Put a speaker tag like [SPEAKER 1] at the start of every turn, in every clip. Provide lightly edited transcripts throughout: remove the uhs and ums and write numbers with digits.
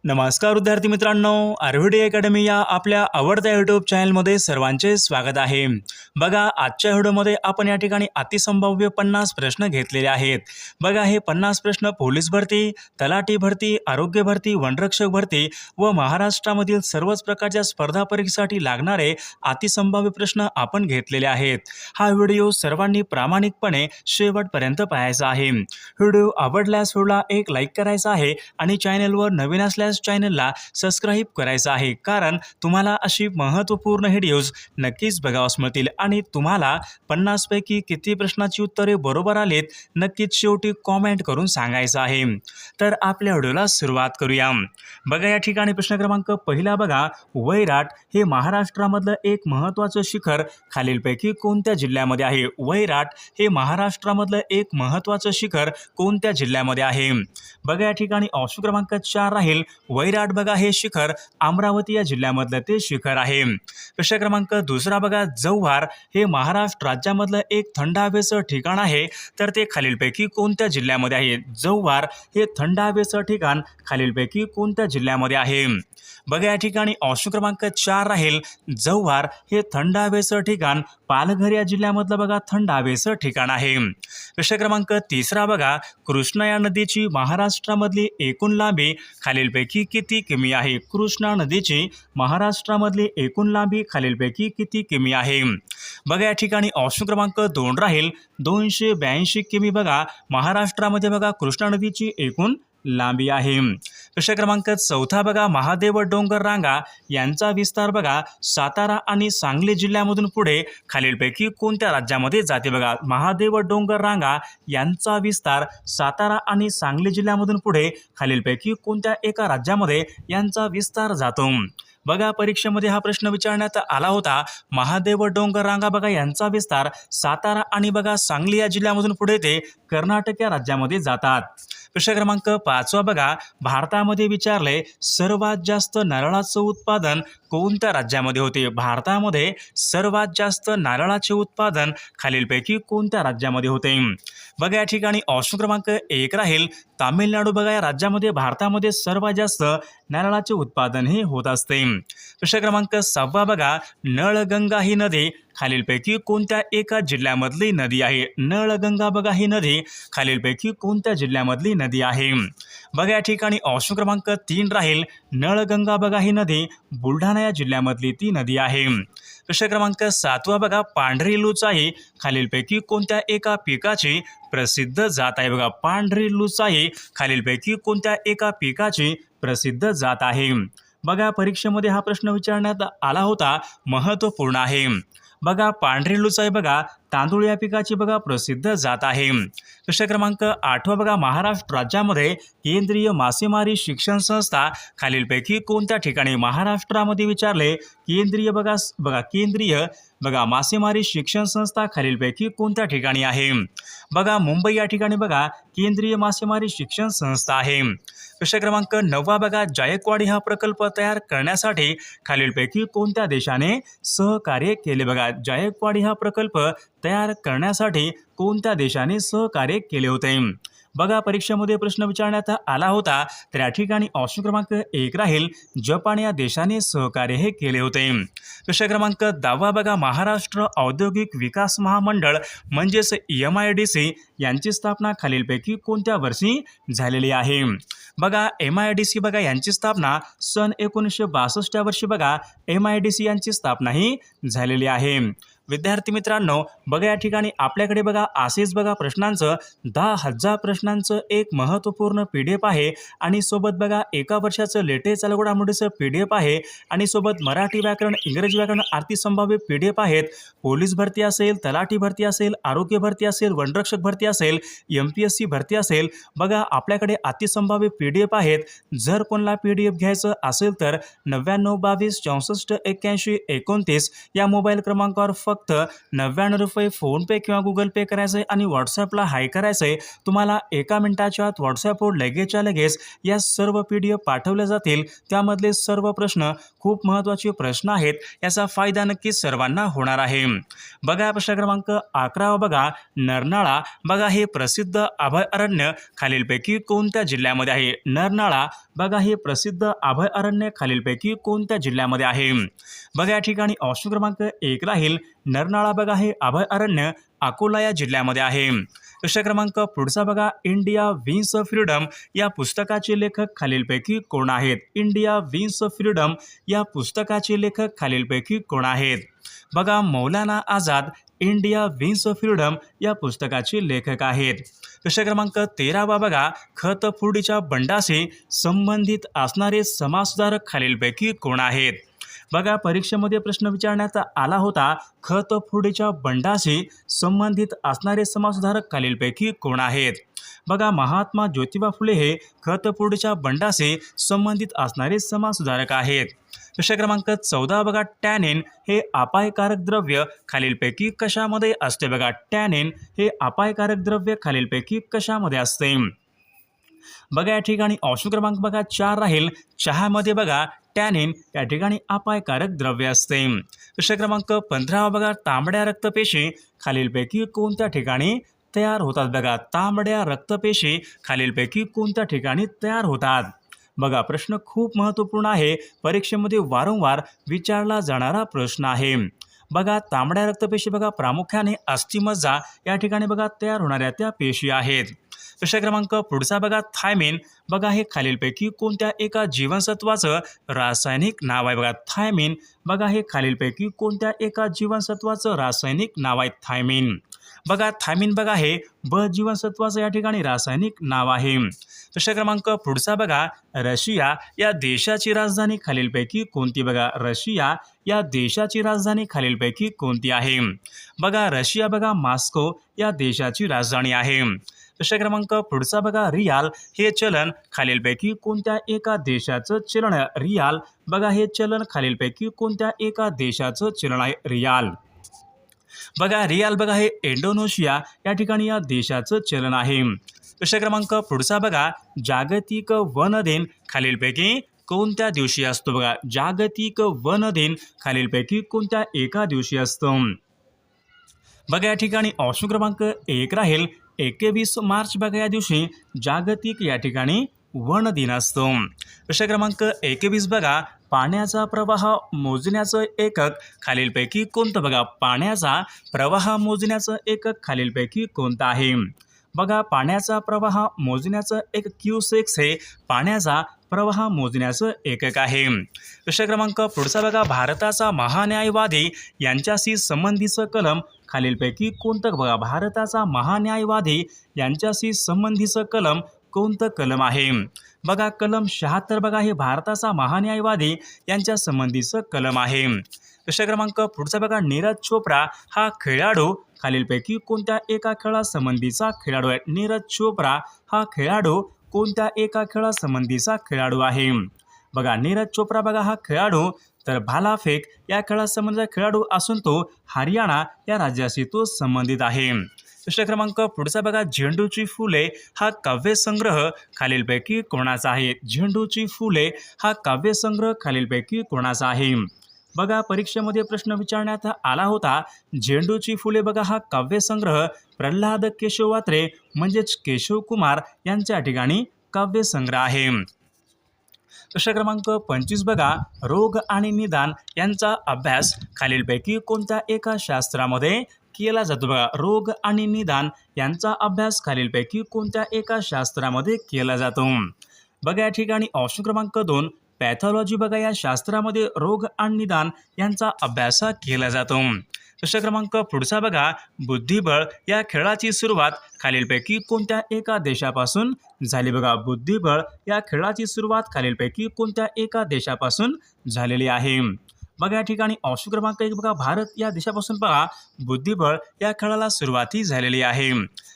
[SPEAKER 1] नमस्कार विद्यार्थी मित्रांनो, आरव्हीडी अकॅडमी या आपल्या आवडत्या यूट्यूब चॅनलमध्ये सर्वांचे स्वागत आहे। बघा, आजच्या व्हिडिओमध्ये आपण या ठिकाणी अतिसंभाव्य 50 प्रश्न घेतलेले आहेत। बघा, हे 50 प्रश्न पोलीस भरती, तलाठी भरती, आरोग्य भरती, वनरक्षक भरती व महाराष्ट्रामधील सर्वच प्रकारच्या स्पर्धा परीक्षेसाठी लागणारे अतिसंभाव्य प्रश्न आपण घेतलेले आहेत। हा व्हिडिओ सर्वांनी प्रामाणिकपणे शेवटपर्यंत पाहायचा आहे। व्हिडिओ आवडल्यास व्हिडिओला एक लाईक करायचा आहे आणि चॅनलवर नवीन असल्यास चॅनलला सबस्क्राइब करायचं आहे, कारण तुम्हाला अशी महत्त्वपूर्ण व्हिडिओज नक्कीच बघावयास मिळतील। आणि तुम्हाला 50 पैकी किती प्रश्नाची उत्तरे बरोबर आलेत नक्कीच शेवटी कमेंट करून सांगायचं आहे। तर आपल्या व्हिडिओला सुरुवात करूया। बघा, या ठिकाणी प्रश्न क्रमांक पहिला बघा, वैराट हे महाराष्ट्रामधलं एक महत्त्वाचं शिखर खालीलपैकी कोणत्या जिल्ह्यामध्ये आहे? वैराट हे महाराष्ट्रामधलं एक महत्त्वाचं शिखर कोणत्या जिल्ह्यामध्ये आहे? बघा, या ठिकाणी ऑप्शन क्रमांक 4 राहील वैराट। बघा, हे शिखर अमरावती या जिल्ह्यामधलं ते शिखर आहे। प्रश्न क्रमांक दुसरा बघा, जव्हार हे महाराष्ट्र राज्यामधलं एक थंड हवेचं ठिकाण आहे, तर ते खालीलपैकी कोणत्या जिल्ह्यामध्ये आहे? जव्हार हे थंड हवेचं ठिकाण खालीलपैकी कोणत्या जिल्ह्यामध्ये आहे? बघा, या ठिकाणी ऑप्शन क्रमांक 4 राहील जव्हार हे थंड हवेचं ठिकाण पालघर या जिल्ह्यामधलं बघा थंड हवेचं ठिकाण आहे। प्रश्न क्रमांक तिसरा बघा, कृष्णा या नदीची महाराष्ट्रामधली एकूण लांबी खालीलपैकी किती किमी आहे? कृष्णा नदीची महाराष्ट्रामधली एकूण लांबी खालीलपैकी किती किमी आहे? बघा, या ठिकाणी ऑप्शन क्रमांक 2 राहील 282 किमी बघा महाराष्ट्रामध्ये बघा कृष्णा नदीची एकूण लांबी आहे। प्रश्न क्रमांक 4 बघा, महादेव डोंगर रांगा यांचा विस्तार बघा सातारा आणि सांगली जिल्ह्यामधून पुढे खालीलपैकी कोणत्या राज्यामध्ये जाते? बघा, महादेव डोंगर रांगा यांचा विस्तार सातारा आणि सांगली जिल्ह्यामधून पुढे खालीलपैकी कोणत्या एका राज्यामध्ये यांचा विस्तार जातो? बघा, परीक्षेमध्ये हा प्रश्न विचारण्यात आला होता। महादेव डोंगर रांगा बघा यांचा विस्तार सातारा आणि बघा सांगली या जिल्ह्यामधून पुढे ते कर्नाटक या राज्यामध्ये जातात। प्रश्न क्रमांक 5 बघा, भारतामध्ये विचारले सर्वात जास्त नारळाचं उत्पादन कोणत्या राज्यामध्ये होते? भारतामध्ये सर्वात जास्त नारळाचे उत्पादन खालीलपैकी कोणत्या राज्यामध्ये होते? बघा, या ठिकाणी ऑप्शन क्रमांक 1 राहील तामिळनाडू। बघा, या राज्यामध्ये भारतामध्ये सर्वात जास्त नारळाचे उत्पादन हे होत असते। प्रश्न क्रमांक 6 बघा, नळगंगा ही नदी खालीलपैकी कोणत्या एका जिल्ह्यामधली नदी आहे? नळगंगा बघा ही नदी खालीलपैकी कोणत्या जिल्ह्यामधली नदी आहे? बघा, या ठिकाणी ऑप्शन क्रमांक 3 राहील नळगंगा बघा ही नदी बुलढाणा या जिल्ह्यामधली ती नदी आहे। प्रश्न क्रमांक 7 बघा, पांढरी लुचाई खालीलपैकी कोणत्या एका पिकाची प्रसिद्ध जात आहे? बघा, पांढरी लुचाई खालीलपैकी कोणत्या एका पिकाची प्रसिद्ध जात आहे? बघा, परीक्षेमध्ये हा प्रश्न विचारण्यात आला होता, महत्त्वपूर्ण आहे। बघा, पांढरी लुचाई बघा तांदूळ या पिकाची बघा प्रसिद्ध जात आहे। प्रश्न क्रमांक 8 बघा, महाराष्ट्र राज्यामध्ये केंद्रीय मासेमारी शिक्षण संस्था खालीलपैकी कोणत्या ठिकाणी? महाराष्ट्रामध्ये विचारले केंद्रीय केंद्रीय मासेमारी शिक्षण संस्था खालीलपैकी कोणत्या ठिकाणी आहे? बघा, मुंबई या ठिकाणी बघा केंद्रीय मासेमारी शिक्षण संस्था आहे। प्रश्न क्रमांक 9 बघा, जायकवाडी हा प्रकल्प तयार करण्यासाठी खालीलपैकी कोणत्या देशाने सहकार्य केले? बघा, जायकवाडी हा प्रकल्प तयार करण्यासाठी कोणत्या देशाने सहकार्य केले होते? बघा, परीक्षेमध्ये प्रश्न विचारण्यात आला होता, तर या ठिकाणी ऑप्शन क्रमांक 1 राहील जपान या देशाने सहकार्य हे केले होते। प्रश्न क्रमांक 10 बघा, महाराष्ट्र औद्योगिक विकास महामंडळ म्हणजेच MIDC यांची स्थापना खालीलपैकी कोणत्या वर्षी झालेली आहे? बघा, MIDC बघा यांची स्थापना सन 1962 या वर्षी बघा MIDC यांची स्थापना ही झालेली आहे। विद्यार्थी मित्रांनो, बघा, या ठिकाणी आपल्याकडे बघा असेच बघा प्रश्नांचं 10,000 प्रश्नांचं एक महत्त्वपूर्ण PDF आहे आणि सोबत बघा एका वर्षाचं लेटेस्ट चालू घडामोडीचं PDF आहे आणि सोबत मराठी व्याकरण, इंग्रजी व्याकरण अतिसंभाव्य PDF आहेत। पोलीस भरती असेल, तलाठी भरती असेल, आरोग्य भरती असेल, वनरक्षक भरती असेल, MPSC भरती असेल, बघा आपल्याकडे अतिसंभाव्य PDF आहेत। जर कोणाला PDF घ्यायचं असेल तर 99 22 64 81 29 या मोबाईल क्रमांकावर फक्त 99 रुपये फोनपे किंवा गुगल पे करायचं आहे आणि व्हॉट्सॲपला हाय करायचं आहे. तुम्हाला 1 मिनिटाच्या आत व्हॉट्सॲपवर लगेचच्या लगेच या सर्व PDF पाठवल्या जातील. त्यामधले सर्व प्रश्न खूप महत्त्वाचे प्रश्न आहेत. याचा फायदा नक्कीच सर्वांना होणार आहे. बघा प्रश्न क्रमांक 11 बघा, नरनाळा बघा हे प्रसिद्ध अभयारण्य खालीलपैकी कोणत्या जिल्ह्यामध्ये आहे? नरनाळा बघा हे प्रसिद्ध अभयारण्य खालीलपैकी कोणत्या जिल्ह्यामध्ये आहे? बघा या ठिकाणी ऑप्शन क्रमांक 1 राहील नरनाळा बघा हे अभयारण्य अकोला या जिल्ह्यामध्ये आहे. प्रश्न क्रमांक पुढचा बघा, इंडिया विन्स ऑफ फ्रीडम या पुस्तकाचे लेखक खालीलपैकी कोण आहेत? इंडिया विन्स ऑफ फ्रीडम या पुस्तकाचे लेखक खालीलपैकी कोण आहेत? बघा Maulana Azad India wins of freedom या पुस्तकाचे लेखक आहेत. प्रश्न क्रमांक 13 बघा, खतफुर्डीच्या बंडाशी संबंधित असणारे समाजसुधारक खालीलपैकी कोण आहेत? बघा परीक्षेमध्ये प्रश्न विचारण्यात आला होता, खतफुर्डीच्या बंडाशी संबंधित असणारे समाजसुधारक खालीलपैकी कोण आहेत? बघा महात्मा ज्योतिबा फुले हे खतफुर्डीच्या बंडाशी संबंधित असणारे समाजसुधारक आहेत. प्रश्न क्रमांक 14 बघा, टॅनिन हे अपायकारक द्रव्य खालीलपैकी कशामध्ये असते? बघा टॅनिन हे अपायकारक द्रव्य खालीलपैकी कशामध्ये असते? बघा या ठिकाणी ऑप्शन क्रमांक बघा 4 राहील चहामध्ये बघा टॅनिन या ठिकाणी अपायकारक द्रव्य असते. प्रश्न क्रमांक 15 बघा, तांबड्या रक्तपेशी खालीलपैकी कोणत्या ठिकाणी तयार होतात? बघा तांबड्या रक्तपेशी खालीलपैकी कोणत्या ठिकाणी तयार होतात? बघा प्रश्न खूप महत्त्वपूर्ण आहे, परीक्षेमध्ये वारंवार विचारला जाणारा प्रश्न आहे. बघा तांबड्या रक्तपेशी बघा प्रामुख्याने अस्थिमज्जा या ठिकाणी बघा तयार होणाऱ्या त्या पेशी आहेत. प्रश्न क्रमांक पुढचा बघा, थायमिन बघा हे खालीलपैकी कोणत्या एका जीवनसत्वाचं रासायनिक नाव आहे? बघा थायमिन बघा हे खालीलपैकी कोणत्या एका जीवनसत्वाचं रासायनिक नाव आहे? थायमिन बघा थायमिन बघा हे ब जीवनसत्वाचं या ठिकाणी रासायनिक नाव आहे. प्रश्न क्रमांक पुढचा बघा, रशिया या देशाची राजधानी खालीलपैकी कोणती? बघा रशिया या देशाची राजधानी खालीलपैकी कोणती आहे? बघा रशिया बघा मॉस्को या देशाची राजधानी आहे. प्रश्न क्रमांक पुढचा बघा, रियाल हे चलन खालीलपैकी कोणत्या एका देशाचं चलन आहे? रियाल बघा हे चलन खालीलपैकी कोणत्या एका देशाचं चलन आहे? रियाल बघा रियाल बघा हे इंडोनेशिया या ठिकाणी या देशाचं चलन आहे. प्रश्न क्रमांक पुढचा बघा, जागतिक वन दिन खालीलपैकी कोणत्या दिवशी असतो? बघा जागतिक वन दिन खालीलपैकी कोणत्या एका दिवशी असतो? बघा या ठिकाणी ऑप्शन क्रमांक 1 राहील 21 मार्च बघा या दिवशी जागतिक या ठिकाणी वन दिन असतो. प्रश्न क्रमांक 21 बघा, पाण्याचा प्रवाह मोजण्याचं एकक खालीलपैकी कोणतं? बघा पाण्याचा प्रवाह मोजण्याचं एकक खालीलपैकी कोणतं आहे? बघा पाण्याचा प्रवाह मोजण्याचं एक क्यूसेक्स हे पाण्याचा प्रवाह मोजण्याचं एकक आहे. प्रश्न क्रमांक पुढचा बघा, भारताचा महान्यायवादी यांच्याशी संबंधीचं कलम खालीलपैकी कोणतं? बघा भारताचा महान्यायवादी यांच्याशी संबंधीचं कलम कोणतं कलम आहे? बघा कलम 76 बघा हे भारताचा महान्यायवादी यांच्या संबंधीचं कलम आहे. प्रश्न क्रमांक पुढचा बघा, नीरज चोप्रा हा खेळाडू खालीलपैकी कोणत्या एका खेळासंबंधीचा खेळाडू आहे? नीरज चोप्रा हा खेळाडू कोणत्या एका खेळासंबंधीचा खेळाडू आहे? बघा नीरज चोप्रा बघा हा खेळाडू तर भालाफेक या खेळासंबंधीचा खेळाडू असून तो हरियाणा या राज्याशी तो संबंधित आहे. प्रश्न क्रमांक पुढचा बघा, झेंडूची फुले हा काव्यसंग्रह खालीलपैकी कोणाचा आहे? झेंडूची फुले हा काव्यसंग्रह खालीलपैकी कोणाचा आहे? बघा परीक्षेमध्ये प्रश्न विचारण्यात आला होता, झेंडूची फुले बघा हा काव्यसंग्रह प्रल्हाद केशव वात्रे म्हणजेच केशव कुमार यांच्या ठिकाणी काव्यसंग्रह आहे. प्रश्न क्रमांक 25 बघा, रोग आणि निदान यांचा अभ्यास खालीलपैकी कोणत्या एका शास्त्रामध्ये केला जातो? बघा रोग आणि निदान यांचा अभ्यास खालीलपैकी कोणत्या एका शास्त्रामध्ये केला जातो? बघा या ठिकाणी ऑप्शन क्रमांक 2 पॅथॉलॉजी बघा या शास्त्रामध्ये रोग आणि निदान यांचा अभ्यास केला जातो. प्रश्न क्रमांक पुढचा बघा, बुद्धिबळ या खेळाची सुरुवात खालीलपैकी कोणत्या एका देशापासून झाली? बघा बुद्धिबळ या खेळाची सुरुवात खालीलपैकी कोणत्या एका देशापासून झालेली आहे? बघा या ठिकाणी ऑप्शन क्रमांक 1 बघा भारत या देशापासून बघा बुद्धिबळ या खेळाला सुरुवाती झालेली आहे.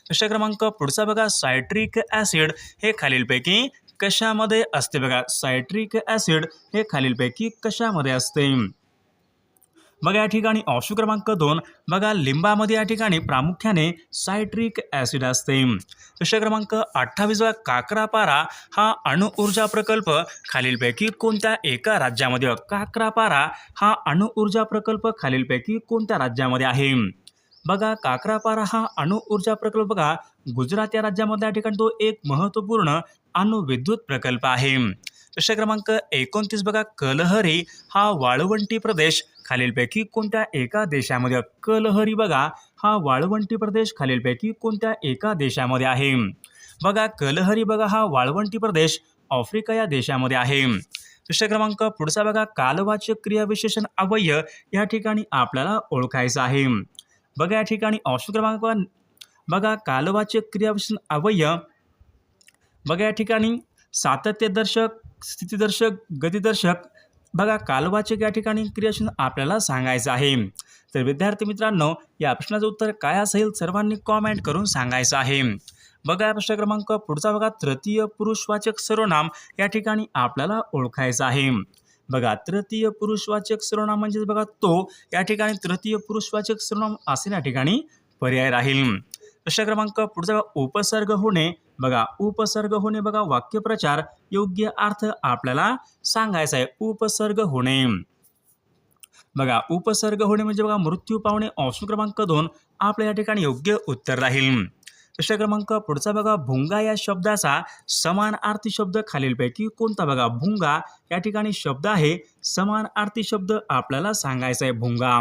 [SPEAKER 1] प्रश्न क्रमांक पुढचा बघा, सायट्रिक ॲसिड हे खालीलपैकी कशामध्ये असते? बघा सायट्रिक ॲसिड हे खालीलपैकी कशामध्ये असते? बघा या ठिकाणी ऑप्शन क्रमांक 2 बघा लिंबामध्ये या ठिकाणी प्रामुख्याने सायट्रिक ॲसिड असते. प्रश्न क्रमांक 28 बघा काक्रापारा हा अणुऊर्जा प्रकल्प खालीलपैकी कोणत्या एका राज्यामध्ये काक्रापारा हा अणुऊर्जा प्रकल्प खालीलपैकी कोणत्या राज्यामध्ये आहे. बघा काक्रापारा हा अणुऊर्जा प्रकल्प बघा गुजरात या राज्यामध्ये या ठिकाणी तो एक महत्त्वपूर्ण अणुविद्युत प्रकल्प आहे. प्रश्न क्रमांक 29 बघा कलहरी हा वाळवंटी प्रदेश खालीलपैकी कोणत्या एका देशामध्ये कलहरी बघा हा वाळवंटी प्रदेश खालीलपैकी कोणत्या एका देशामध्ये आहे. बघा कलहरी बघा हा वाळवंटी प्रदेश आफ्रिका या देशामध्ये आहे. प्रश्न क्रमांक पुढचा बघा कालवाचक क्रियाविशेषण अव्यय या ठिकाणी आपल्याला ओळखायचं आहे. बघा या ठिकाणी ऑप्शन क्रमांक बघा कालवाचक क्रियाविशेषण अव्यय बघा या ठिकाणी सातत्यदर्शक, स्थितिदर्शक, गतिदर्शक बघा कालवाचक या ठिकाणी क्रियाविशेषण आपल्याला सांगायचं आहे. तर विद्यार्थी मित्रांनो या प्रश्नाचं उत्तर काय असेल सर्वांनी कॉमेंट करून सांगायचं आहे. बघा या प्रश्न क्रमांक पुढचा बघा तृतीय पुरुषवाचक सर्वनाम या ठिकाणी आपल्याला ओळखायचं आहे. बघा तृतीय पुरुषवाचक सर्वनाम म्हणजे बघा तो या ठिकाणी तृतीय पुरुषवाचक सर्वनाम असे या ठिकाणी पर्याय राहील. प्रश्न क्रमांक पुढचा उपसर्ग होणे बघा उपसर्ग होणे बघा वाक्यप्रचार योग्य अर्थ आपल्याला सांगायचा आहे. उपसर्ग होणे बघा उपसर्ग होणे म्हणजे बघा मृत्यू पावणे ऑप्शन क्रमांक 2 आपल्या या ठिकाणी योग्य उत्तर राहील. प्रश्न क्रमांक पुढचा बघा भुंगा या शब्दाचा समानार्थी शब्द खालीलपैकी कोणता बघा भुंगा या ठिकाणी शब्द आहे समानार्थी शब्द आपल्याला सांगायचा आहे. भुंगा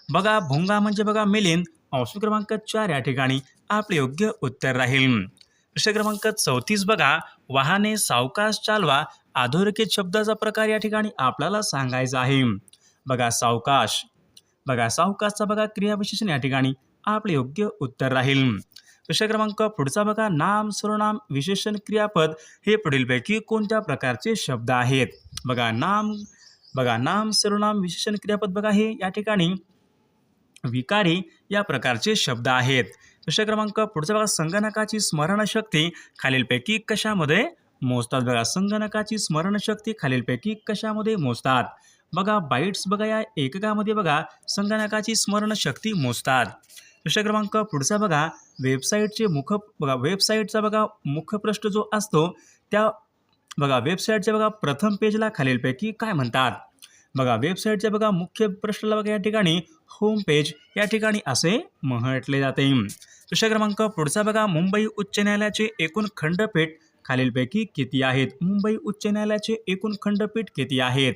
[SPEAKER 1] बघा भुंगा म्हणजे बघा मिलिंद ऑप्शन क्रमांक 4 या ठिकाणी आपले योग्य उत्तर राहील. प्रश्न क्रमांक 34 बघा वाहने सावकाश चालवा अधोरेखित शब्दाचा प्रकार या ठिकाणी आपल्याला सांगायचा आहे. बघा सावकाश बघा सावकाशचा बघा क्रियाविशेषण या ठिकाणी आपले योग्य उत्तर राहील. प्रश्न क्रमांक पुढचा बघा नाम सर्वनाम विशेषण क्रियापद हे पुढीलपैकी कोणत्या प्रकारचे शब्द आहेत. बघा नाम सर्वनाम विशेषण क्रियापद बघा हे या ठिकाणी विकारी या प्रकारचे शब्द आहेत. प्रश्न क्रमांक पुढचा बघा संगणकाची स्मरणशक्ती खालीलपैकी कशामध्ये मोजतात. बघा संगणकाची स्मरणशक्ती खालीलपैकी कशामध्ये मोजतात. बघा बाईट्स बघा या एककामध्ये बघा संगणकाची स्मरणशक्ती मोजतात. प्रश्न क्रमांक पुढचा बघा वेबसाईटचा बघा मुखपृष्ठ जो असतो त्या बघा वेबसाईटच्या बघा प्रथम पेजला खालीलपैकी काय म्हणतात. बघा वेबसाईटच्या बघा मुख्य पृष्ठाला बघा या ठिकाणी होम पेज या ठिकाणी असे म्हटले जाते. प्रश्न क्रमांक पुढचा बघा मुंबई उच्च न्यायालयाचे एकूण खंडपीठ खालीलपैकी किती आहेत. मुंबई उच्च न्यायालयाचे एकूण खंडपीठ किती आहेत.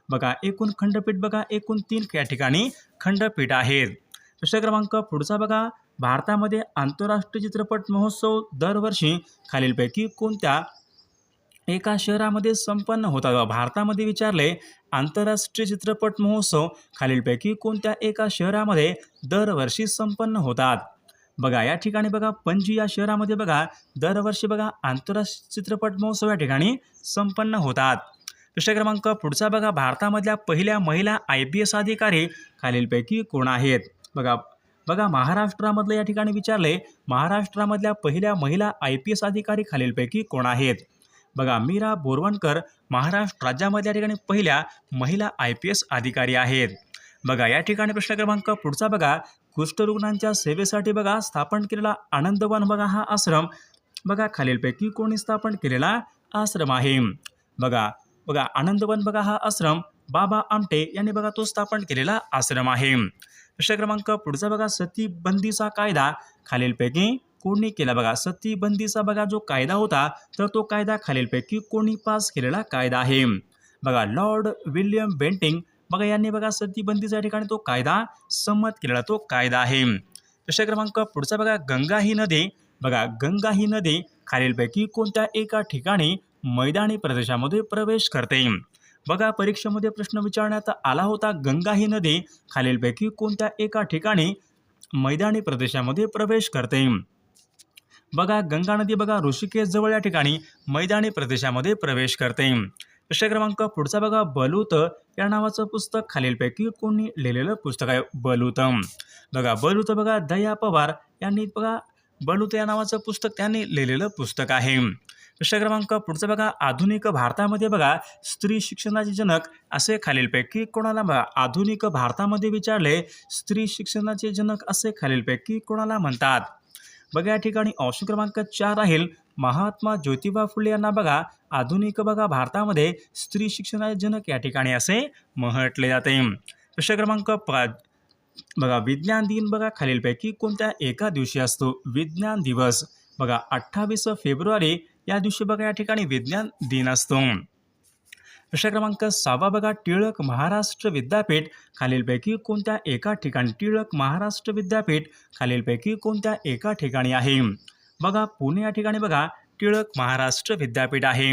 [SPEAKER 1] बघा एकूण खंडपीठ बघा एकूण 3 या ठिकाणी खंडपीठ आहेत. प्रश्न क्रमांक पुढचा बघा भारतामध्ये आंतरराष्ट्रीय चित्रपट महोत्सव दरवर्षी खालीलपैकी कोणत्या एका शहरामध्ये संपन्न होतात. भारतामध्ये विचारले आंतरराष्ट्रीय चित्रपट महोत्सव खालीलपैकी कोणत्या एका शहरामध्ये दरवर्षी संपन्न होतात. बघा या ठिकाणी बघा पणजी या शहरामध्ये बघा दरवर्षी बघा आंतरराष्ट्रीय चित्रपट महोत्सव या ठिकाणी संपन्न होतात. प्रश्न क्रमांक पुढचा बघा भारतामधल्या पहिल्या महिला IPS अधिकारी खालीलपैकी कोण आहेत. बघा महाराष्ट्रामधलं या ठिकाणी विचारले महाराष्ट्रामधल्या पहिल्या महिला IPS अधिकारी खालीलपैकी कोण आहेत. बघा मीरा बोरवणकर महाराष्ट्र राज्यामध्ये या ठिकाणी पहिल्या महिला IPS अधिकारी आहेत. बघा या ठिकाणी प्रश्न क्रमांक पुढचा बघा कुष्ठरुग्णांच्या सेवेसाठी बघा स्थापन केलेला आनंदवन बघा हा आश्रम बघा खालीलपैकी कोणी स्थापन केलेला आश्रम आहे. बघा आनंदवन बघा हा आश्रम बाबा आमटे यांनी बघा तो स्थापन केलेला आश्रम आहे. प्रश्न क्रमांक पुढचा बघा सतीबंदीचा कायदा खालीलपैकी कोणी केला. बघा सतीबंदीचा बघा जो कायदा होता तर तो कायदा खालीलपैकी कोणी पास केलेला कायदा आहे. बघा लॉर्ड विल्यम बेंटिंग बघा यांनी बघा सतीबंदीच्या ठिकाणी तो कायदा संमत केलेला तो कायदा आहे. प्रश्न क्रमांक पुढचा बघा गंगा ही नदी खालीलपैकी कोणत्या एका ठिकाणी मैदानी प्रदेशामध्ये प्रवेश करते. बघा परीक्षेमध्ये प्रश्न विचारण्यात आला होता गंगा ही नदी खालीलपैकी कोणत्या एका ठिकाणी मैदानी प्रदेशामध्ये प्रवेश करते. बघा गंगा नदी बघा ऋषिकेश जवळ या ठिकाणी मैदानी प्रदेशामध्ये प्रवेश करते. प्रश्न क्रमांक पुढचा बघा बलूत या नावाचं पुस्तक खालीलपैकी कोणी लिहिलेलं पुस्तक आहे. बलूत बघा दया पवार यांनी बघा बलूत या नावाचं पुस्तक त्यांनी लिहिलेलं पुस्तक आहे. प्रश्न क्रमांक पुढचा बघा, आधुनिक भारतामध्ये बघा स्त्री शिक्षणाचे जनक असे खालीलपैकी कोणाला बघा आधुनिक भारतामध्ये विचारले स्त्री शिक्षणाचे जनक असे खालीलपैकी कोणाला म्हणतात. बघा या ठिकाणी ऑप्शन क्रमांक 4 राहील महात्मा ज्योतिबा फुले यांना बघा आधुनिक बघा भारतामध्ये स्त्री शिक्षणाचे जनक या ठिकाणी असे म्हटले जाते. प्रश्न क्रमांक 5 बघा, विज्ञान दिन बघा खालीलपैकी कोणत्या एका दिवशी असतो. विज्ञान दिवस बघा 28 फेब्रुवारी या दिवशी बघा या ठिकाणी विज्ञान दिन असतो. प्रश्न क्रमांक 6 बघा, टिळक महाराष्ट्र विद्यापीठ खालीलपैकी कोणत्या एका ठिकाणी टिळक महाराष्ट्र विद्यापीठ खालीलपैकी कोणत्या एका ठिकाणी आहे. बघा पुणे या ठिकाणी बघा टिळक महाराष्ट्र विद्यापीठ आहे.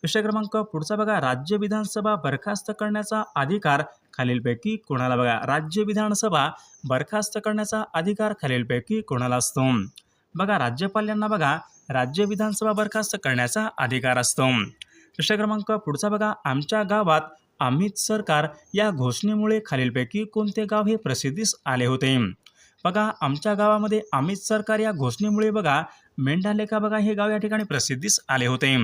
[SPEAKER 1] प्रश्न क्रमांक पुढचा बघा, राज्य विधानसभा बरखास्त करण्याचा अधिकार खालीलपैकी कोणाला बघा राज्य विधानसभा बरखास्त करण्याचा अधिकार खालीलपैकी कोणाला असतो. बघा राज्यपाल यांना बघा राज्य विधानसभा बरखास्त करण्याचा अधिकार असतो. प्रश्न क्रमांक पुढचा बघा, आमच्या गावात अमित सरकार या घोषणेमुळे खालीलपैकी कोणते गाव हे प्रसिद्धीस आले होते. बघा आमच्या गावामध्ये अमित सरकार या घोषणेमुळे बघा मेंढालेखा बघा हे गाव या ठिकाणी प्रसिद्धीस आले होते.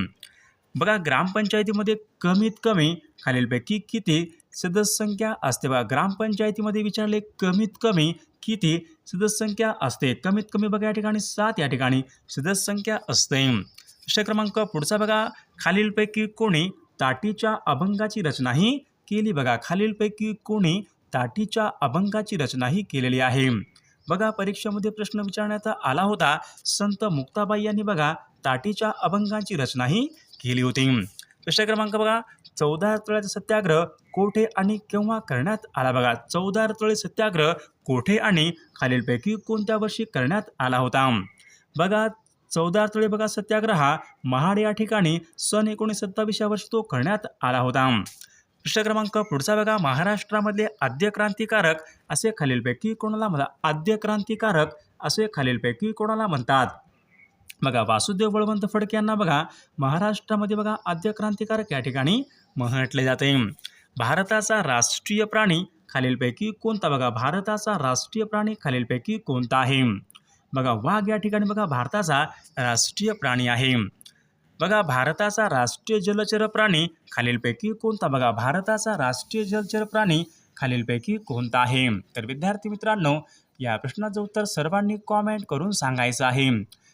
[SPEAKER 1] बघा ग्रामपंचायतीमध्ये कमीत कमी खालीलपैकी किती सदस्य संख्या असते. बघा ग्रामपंचायतीमध्ये विचारले कमीत कमी किती सदस्य संख्या असते. कमीत कमी बघा या ठिकाणी 7 या ठिकाणी सदस्य संख्या असते. प्रश्न क्रमांक पुढचा बघा, खालीलपैकी कोणी ताटीच्या अभंगाची रचनाही केली. बघा खालीलपैकी कोणी ताटीच्या अभंगाची रचनाही केलेली आहे. बघा परीक्षेमध्ये प्रश्न विचारण्यात आला होता. संत मुक्ताबाई यांनी बघा ताटीच्या अभंगाची रचनाही केली होती. प्रश्न क्रमांक बघा, 14 तोळ्याचा सत्याग्रह कोठे आणि केव्हा करण्यात आला. बघा 14 तोळे सत्याग्रह कोठे आणि खालीलपैकी कोणत्या वर्षी करण्यात आला होता. बघा 14 तोळे बघा सत्याग्रह हा महाड या ठिकाणी सन 1927 या वर्षी तो करण्यात आला होता. प्रश्न क्रमांक पुढचा बघा, महाराष्ट्रामधले आद्य क्रांतिकारक असे खालीलपैकी कोणाला म्हणतात. आद्य क्रांतिकारक असे खालीलपैकी कोणाला म्हणतात. बघा वासुदेव बळवंत फडके यांना बघा महाराष्ट्रामध्ये बघा आद्य क्रांतिकारक या ठिकाणी म्हटले जाते. भारताचा राष्ट्रीय प्राणी खालीलपैकी कोणता. बघा भारताचा राष्ट्रीय प्राणी खालीलपैकी कोणता आहे. बघा वाघ या ठिकाणी बघा भारताचा राष्ट्रीय प्राणी आहे. बघा भारताचा राष्ट्रीय जलचर प्राणी खालीलपैकी कोणता. बघा भारताचा राष्ट्रीय जलचर प्राणी खालीलपैकी कोणता आहे. तर विद्यार्थी मित्रांनो या प्रश्नाचं उत्तर सर्वांनी कॉमेंट करून सांगायचं आहे.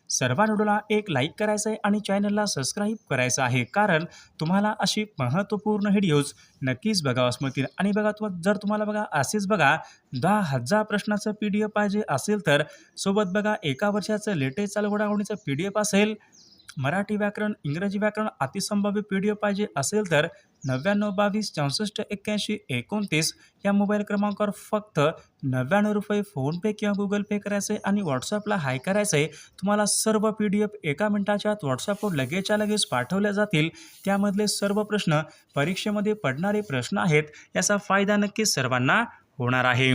[SPEAKER 1] सर्वांनी व्हिडिओला एक लाईक करायचं आहे आणि चॅनलला सबस्क्राईब करायचं आहे, कारण तुम्हाला अशी महत्त्वपूर्ण व्हिडिओज नक्कीच बघावास मिळतील. आणि बघा जर तुम्हाला बघा असेच बघा 10,000 प्रश्नाचं PDF पाहिजे असेल तर सोबत बघा एका वर्षाचं लेटेस्ट चालू घडामोडीचं PDF असेल, मराठी व्याकरण इंग्रजी व्याकरण अतिसंभाव्य PDF पाहिजे असेल तर 99 22 64 81 29 या मोबाईल क्रमांकावर फक्त 99 रुपये फोनपे किंवा गुगल पे करायचे आणि व्हॉट्सअपला हाय करायचे. तुम्हाला सर्व PDF एका मिनिटाच्या आत व्हॉट्सअपवर लगेचच्या लगेच पाठवल्या जातील. त्यामधले सर्व प्रश्न परीक्षेमध्ये पडणारे प्रश्न आहेत. याचा फायदा नक्कीच सर्वांना होणार आहे.